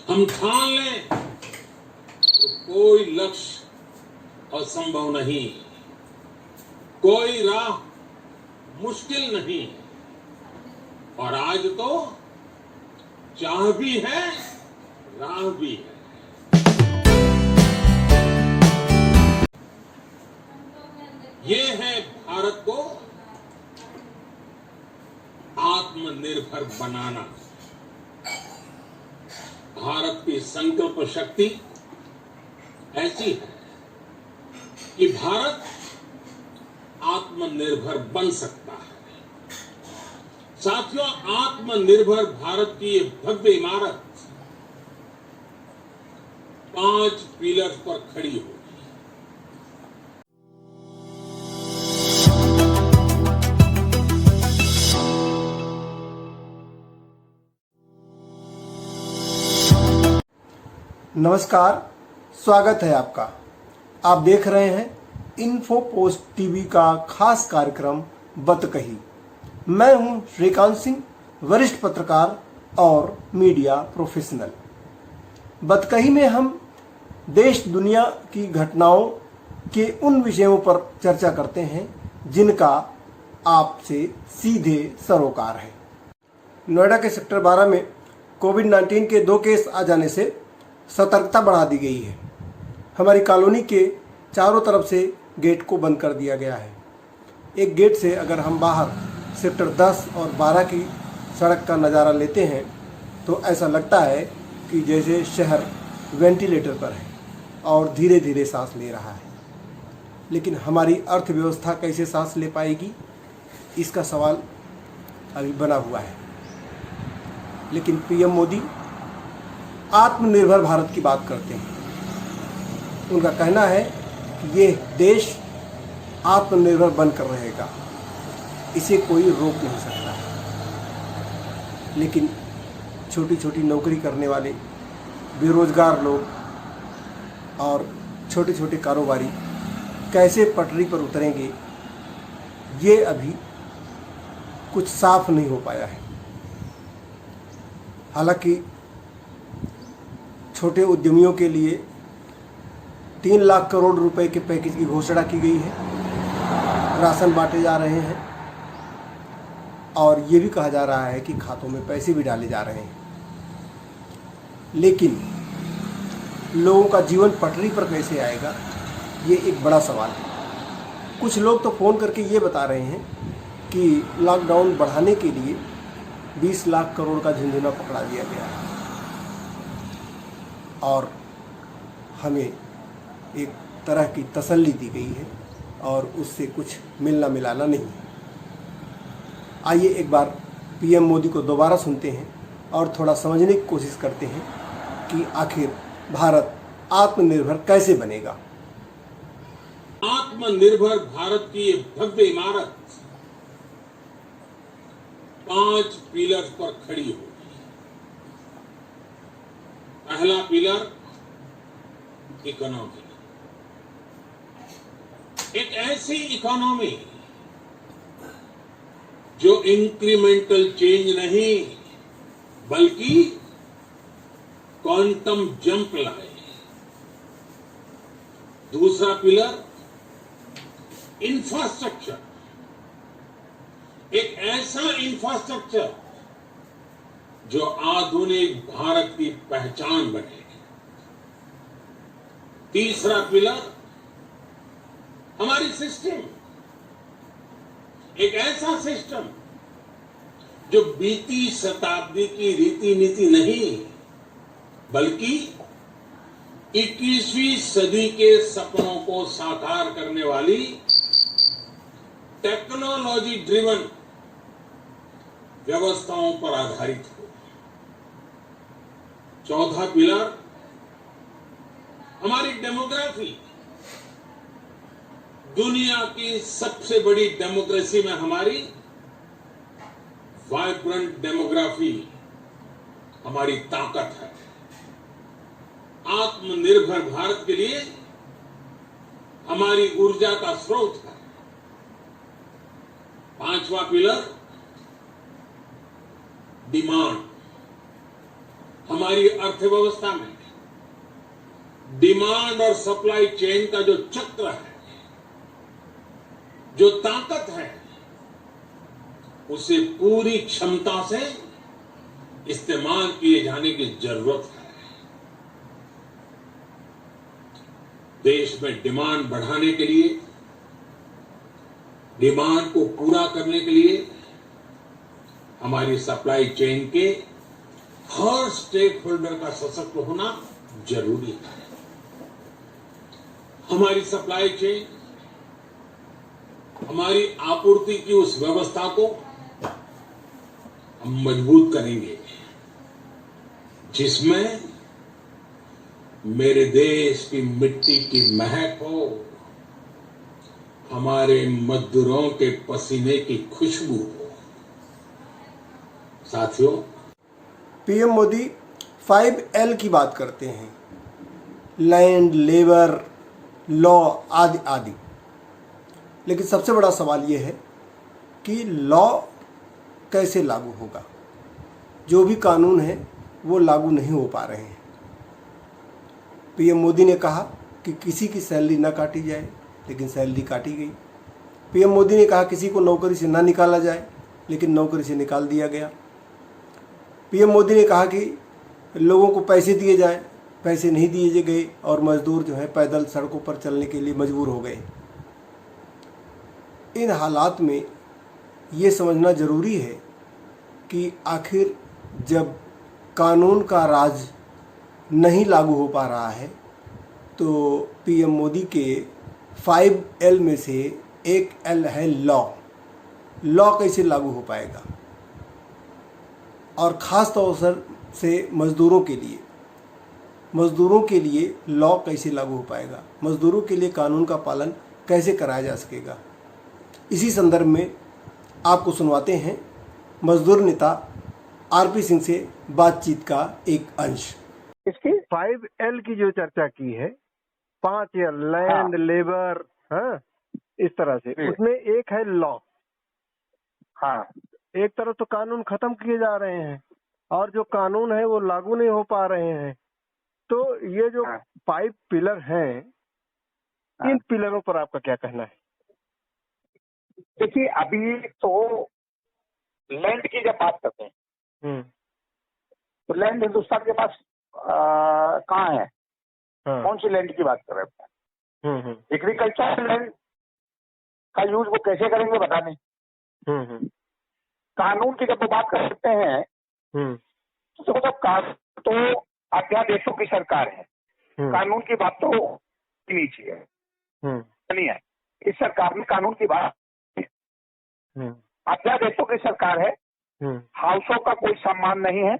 हम ठान लें तो कोई लक्ष्य असंभव नहीं, कोई राह मुश्किल नहीं। और आज तो चाह भी है, राह भी है। ये है भारत को आत्मनिर्भर बनाना। भारत की संकल्प शक्ति ऐसी है कि भारत आत्मनिर्भर बन सकता है। साथियों, आत्मनिर्भर भारत की ये भव्य इमारत 5 पिलर्स पर खड़ी होगी। नमस्कार, स्वागत है आपका। आप देख रहे हैं इन्फो पोस्ट टीवी का खास कार्यक्रम बतकही। मैं हूं श्रीकांत सिंह, वरिष्ठ पत्रकार और मीडिया प्रोफेशनल। बतकही में हम देश दुनिया की घटनाओं के उन विषयों पर चर्चा करते हैं जिनका आपसे सीधे सरोकार है। नोएडा के सेक्टर 12 में कोविड-19 के 2 केस आ जाने से सतर्कता बढ़ा दी गई है। हमारी कॉलोनी के चारों तरफ से गेट को बंद कर दिया गया है। एक गेट से अगर हम बाहर सेक्टर 10 और 12 की सड़क का नज़ारा लेते हैं तो ऐसा लगता है कि जैसे शहर वेंटिलेटर पर है और धीरे धीरे सांस ले रहा है। लेकिन हमारी अर्थव्यवस्था कैसे सांस ले पाएगी, इसका सवाल अभी बना हुआ है। लेकिन पीएम मोदी आत्मनिर्भर भारत की बात करते हैं। उनका कहना है कि ये देश आत्मनिर्भर बनकर रहेगा, इसे कोई रोक नहीं सकता। लेकिन छोटी छोटी नौकरी करने वाले बेरोजगार लोग और छोटे छोटे कारोबारी कैसे पटरी पर उतरेंगे, ये अभी कुछ साफ नहीं हो पाया है। हालांकि छोटे उद्यमियों के लिए 3 लाख करोड़ रुपए के पैकेज की घोषणा की गई है। राशन बांटे जा रहे हैं और ये भी कहा जा रहा है कि खातों में पैसे भी डाले जा रहे हैं। लेकिन लोगों का जीवन पटरी पर कैसे आएगा, ये एक बड़ा सवाल है। कुछ लोग तो फ़ोन करके ये बता रहे हैं कि लॉकडाउन बढ़ाने के लिए 20 लाख करोड़ का झुंझुना पकड़ा दिया गया है और हमें एक तरह की तसल्ली दी गई है और उससे कुछ मिलना मिलाना नहीं है। आइए एक बार पीएम मोदी को दोबारा सुनते हैं और थोड़ा समझने की कोशिश करते हैं कि आखिर भारत आत्मनिर्भर कैसे बनेगा। आत्मनिर्भर भारत की ये भव्य इमारत 5 पिलर्स पर खड़ी होगी। पहला पिलर इकोनॉमी। एक ऐसी इकोनॉमी जो इंक्रीमेंटल चेंज नहीं बल्कि क्वांटम जंप लाए। दूसरा पिलर इंफ्रास्ट्रक्चर। एक ऐसा इंफ्रास्ट्रक्चर जो आधुनिक भारत की पहचान बने। तीसरा पिलर हमारी सिस्टम। एक ऐसा सिस्टम जो बीती शताब्दी की रीति नीति नहीं बल्कि 21वीं सदी के सपनों को साकार करने वाली टेक्नोलॉजी ड्रिवन व्यवस्थाओं पर आधारित हो। चौथा पिलर हमारी डेमोग्राफी। दुनिया की सबसे बड़ी डेमोक्रेसी में हमारी वाइब्रेंट डेमोग्राफी हमारी ताकत है। आत्मनिर्भर भारत के लिए हमारी ऊर्जा का स्रोत है। पांचवा पिलर डिमांड। हमारी अर्थव्यवस्था में डिमांड और सप्लाई चेन का जो चक्र है, जो ताकत है, उसे पूरी क्षमता से इस्तेमाल किए जाने की जरूरत है। देश में डिमांड बढ़ाने के लिए, डिमांड को पूरा करने के लिए हमारी सप्लाई चेन के हर स्टेक होल्डर का सशक्त होना जरूरी है। हमारी सप्लाई चेन, हमारी आपूर्ति की उस व्यवस्था को हम मजबूत करेंगे जिसमें मेरे देश की मिट्टी की महक हो, हमारे मजदूरों के पसीने की खुशबू हो। साथियों, पीएम मोदी 5L की बात करते हैं, लैंड, लेबर, लॉ आदि आदि। लेकिन सबसे बड़ा सवाल ये है कि लॉ कैसे लागू होगा। जो भी कानून है वो लागू नहीं हो पा रहे हैं। पीएम मोदी ने कहा कि किसी की सैलरी ना काटी जाए, लेकिन सैलरी काटी गई। पीएम मोदी ने कहा किसी को नौकरी से ना निकाला जाए, लेकिन नौकरी से निकाल दिया गया। पीएम मोदी ने कहा कि लोगों को पैसे दिए जाए, पैसे नहीं दिए गए और मजदूर जो है पैदल सड़कों पर चलने के लिए मजबूर हो गए। इन हालात में ये समझना ज़रूरी है कि आखिर जब कानून का राज नहीं लागू हो पा रहा है तो पीएम मोदी के 5L में से एक L है लॉ। लॉ कैसे लागू हो पाएगा, और ख़ास तौर से मज़दूरों के लिए लॉ कैसे लागू हो पाएगा, मज़दूरों के लिए कानून का पालन कैसे कराया जा सकेगा। इसी संदर्भ में आपको सुनवाते हैं मजदूर नेता आरपी सिंह से बातचीत का एक अंश। इसकी 5L की जो चर्चा की है, 5L, लैंड, लेबर, हाँ, इस तरह से, उसमें एक है लॉ। हाँ, एक तरफ तो कानून खत्म किए जा रहे हैं और जो कानून है वो लागू नहीं हो पा रहे हैं। तो ये जो 5 पिलर हैं, इन पिलरों पर आपका क्या कहना है? देखिए, अभी तो लैंड की जब बात करते हैं तो लैंड हिंदुस्तान के पास कहाँ है? कौन सी लैंड की बात कर रहे हैं? एग्रीकल्चर लैंड का यूज वो कैसे करेंगे बता नहीं। कानून की जब वो बात करते हैं तो तो अध्यादेशों की सरकार है, कानून की बात तो नीचे है, नहीं है। इस सरकार में कानून की बात अध्यादेशों की सरकार है। हाउसों का कोई सम्मान नहीं है।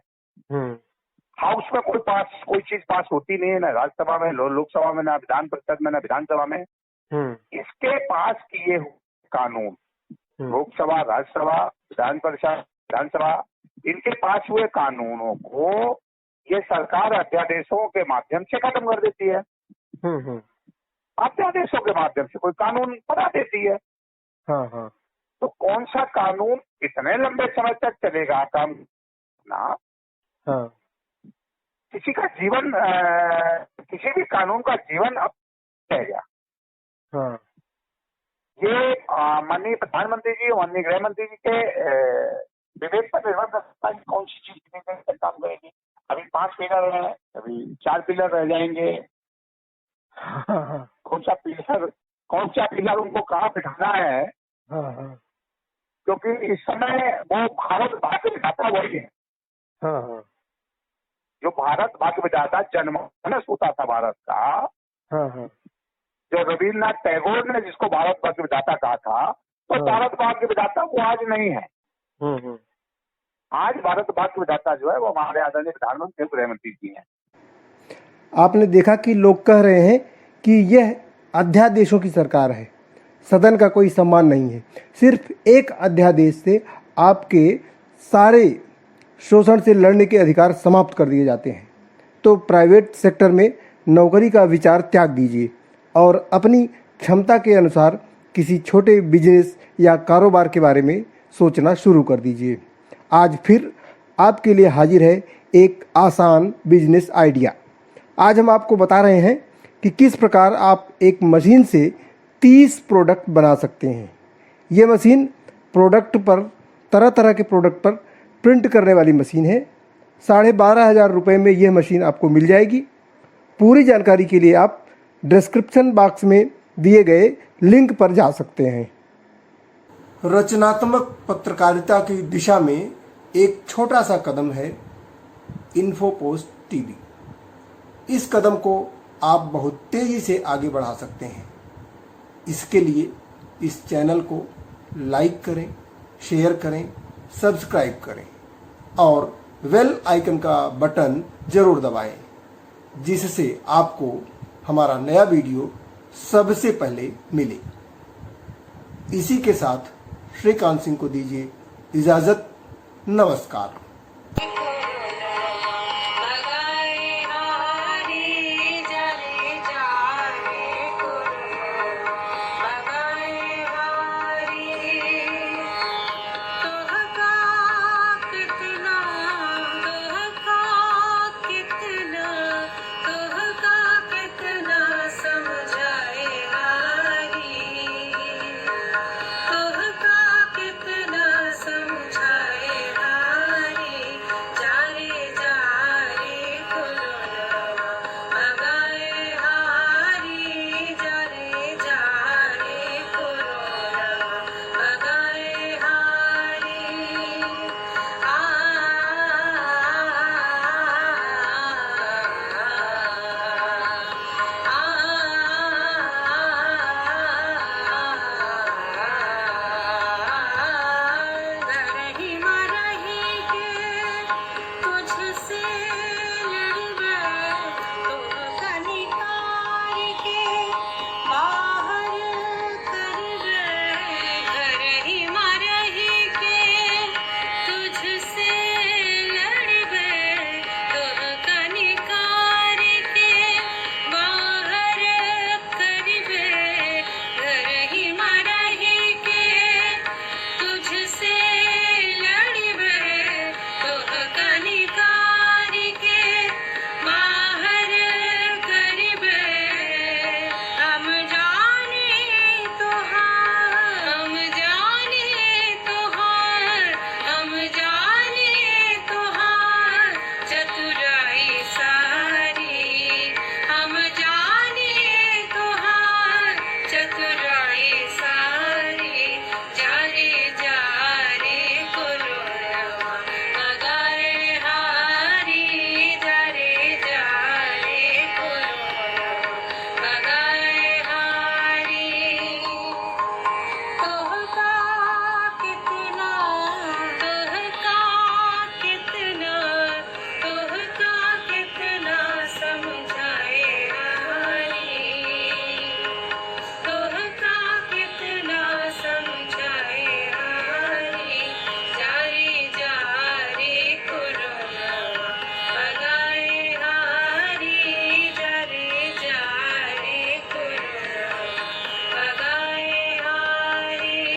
हाउस में कोई चीज पास होती नहीं है, ना राज्यसभा में, लोकसभा में, ना विधान परिषद में, ना विधानसभा में। इसके पास किए कानून, लोकसभा, राज्यसभा, विधान परिषद, विधानसभा, इनके पास हुए कानूनों को ये सरकार अध्यादेशों के माध्यम से खत्म कर देती है। अध्यादेशों के माध्यम से कोई कानून बना देती है। तो कौन सा कानून इतने लंबे समय तक चलेगा काम ना? किसी का जीवन, किसी भी कानून का जीवन अब रहेगा। ये माननीय प्रधानमंत्री जी, माननीय गृह मंत्री जी के विवेक पर निर्भर करता है कौन सी चीज कितने देर तक काम करेगी। अभी 5 पिलर हैं, अभी 4 पिलर रह जाएंगे। कौन सा पिलर उनको कहाँ बिठाना है? क्योंकि इस समय वो भारत भाग्य विधाता वही है। जो भारत भाग्य विधाता जनमानस होता था भारत का, जो रविन्द्रनाथ टैगोर ने जिसको भारत भाग्य विधाता कहा था, तो भारत भाग्य विधाता वो आज नहीं है। आज भारत भाग्य विधाता जो है वो हमारे आदरणीय प्रधानमंत्री गृह मंत्री जी हैं। आपने देखा कि लोग कह रहे हैं कि यह अध्यादेशों की सरकार है, सदन का कोई सम्मान नहीं है। सिर्फ एक अध्यादेश से आपके सारे शोषण से लड़ने के अधिकार समाप्त कर दिए जाते हैं। तो प्राइवेट सेक्टर में नौकरी का विचार त्याग दीजिए और अपनी क्षमता के अनुसार किसी छोटे बिजनेस या कारोबार के बारे में सोचना शुरू कर दीजिए। आज फिर आपके लिए हाजिर है एक आसान बिजनेस आइडिया। आज हम आपको बता रहे हैं कि किस प्रकार आप एक मशीन से 30 प्रोडक्ट बना सकते हैं। ये मशीन प्रोडक्ट पर तरह तरह के प्रोडक्ट पर प्रिंट करने वाली मशीन है। 12,500 रुपये में यह मशीन आपको मिल जाएगी। पूरी जानकारी के लिए आप डिस्क्रिप्शन बॉक्स में दिए गए लिंक पर जा सकते हैं। रचनात्मक पत्रकारिता की दिशा में एक छोटा सा कदम है इन्फोपोस्ट टीवी। इस कदम को आप बहुत तेजी से आगे बढ़ा सकते हैं। इसके लिए इस चैनल को लाइक करें, शेयर करें, सब्सक्राइब करें और बेल आइकन का बटन जरूर दबाएं, जिससे आपको हमारा नया वीडियो सबसे पहले मिले। इसी के साथ श्रीकांत सिंह को दीजिए इजाजत। नमस्कार।